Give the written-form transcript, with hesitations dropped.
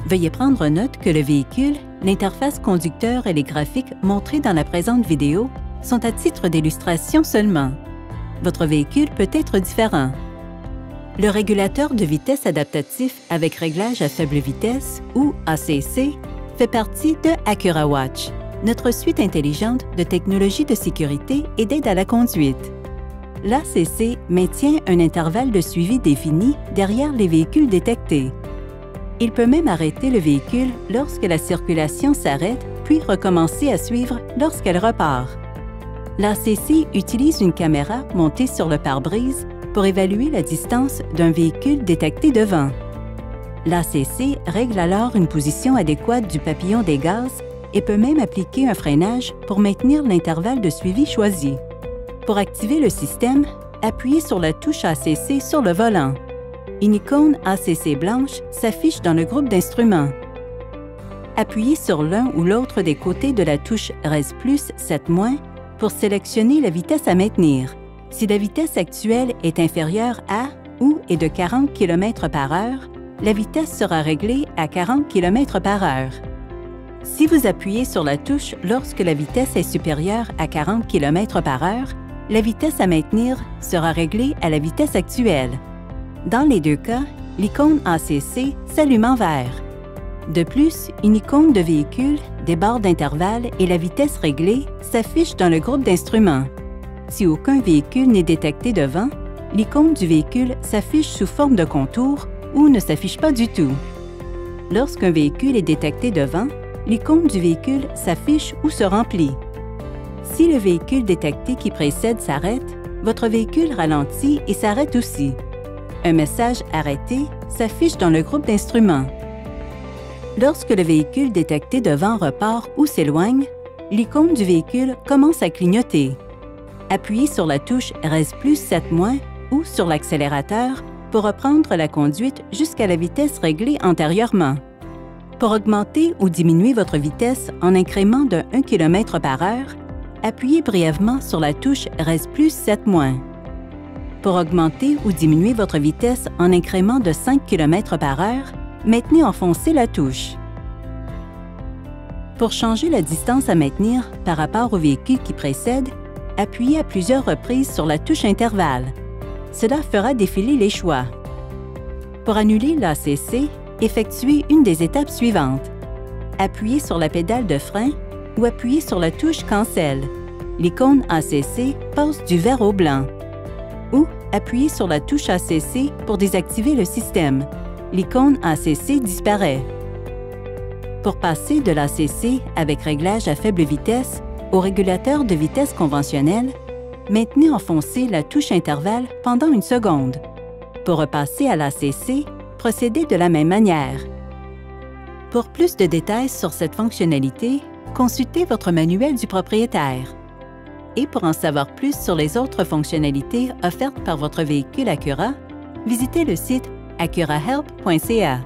Veuillez prendre note que le véhicule, l'interface conducteur et les graphiques montrés dans la présente vidéo sont à titre d'illustration seulement. Votre véhicule peut être différent. Le régulateur de vitesse adaptatif avec réglage à faible vitesse, ou ACC, fait partie de AccuraWatch, notre suite intelligente de technologies de sécurité et d'aide à la conduite. L'ACC maintient un intervalle de suivi défini derrière les véhicules détectés. Il peut même arrêter le véhicule lorsque la circulation s'arrête, puis recommencer à suivre lorsqu'elle repart. L'ACC utilise une caméra montée sur le pare-brise pour évaluer la distance d'un véhicule détecté devant. L'ACC règle alors une position adéquate du papillon des gaz et peut même appliquer un freinage pour maintenir l'intervalle de suivi choisi. Pour activer le système, appuyez sur la touche ACC sur le volant. Une icône ACC blanche s'affiche dans le groupe d'instruments. Appuyez sur l'un ou l'autre des côtés de la touche RES+, 7- pour sélectionner la vitesse à maintenir. Si la vitesse actuelle est inférieure à ou est de 40 km/h, la vitesse sera réglée à 40 km/h. Si vous appuyez sur la touche lorsque la vitesse est supérieure à 40 km/h, la vitesse à maintenir sera réglée à la vitesse actuelle. Dans les deux cas, l'icône ACC s'allume en vert. De plus, une icône de véhicule, des barres d'intervalle et la vitesse réglée s'affichent dans le groupe d'instruments. Si aucun véhicule n'est détecté devant, l'icône du véhicule s'affiche sous forme de contour ou ne s'affiche pas du tout. Lorsqu'un véhicule est détecté devant, l'icône du véhicule s'affiche ou se remplit. Si le véhicule détecté qui précède s'arrête, votre véhicule ralentit et s'arrête aussi. Un message « Arrêté » s'affiche dans le groupe d'instruments. Lorsque le véhicule détecté devant repart ou s'éloigne, l'icône du véhicule commence à clignoter. Appuyez sur la touche RES+, 7- ou sur l'accélérateur pour reprendre la conduite jusqu'à la vitesse réglée antérieurement. Pour augmenter ou diminuer votre vitesse en incrément de 1 km/h, appuyez brièvement sur la touche RES+, 7-. Pour augmenter ou diminuer votre vitesse en incrément de 5 km/h, maintenez enfoncée la touche. Pour changer la distance à maintenir par rapport au véhicule qui précède, appuyez à plusieurs reprises sur la touche intervalle. Cela fera défiler les choix. Pour annuler l'ACC, effectuez une des étapes suivantes. Appuyez sur la pédale de frein ou appuyez sur la touche Cancel. L'icône ACC passe du vert au blanc. Ou appuyez sur la touche ACC pour désactiver le système. L'icône ACC disparaît. Pour passer de l'ACC avec réglage à faible vitesse au régulateur de vitesse conventionnel, maintenez enfoncée la touche intervalle pendant 1 seconde. Pour repasser à l'ACC, procédez de la même manière. Pour plus de détails sur cette fonctionnalité, consultez votre manuel du propriétaire. Et pour en savoir plus sur les autres fonctionnalités offertes par votre véhicule Acura, visitez le site accurahelp.ca.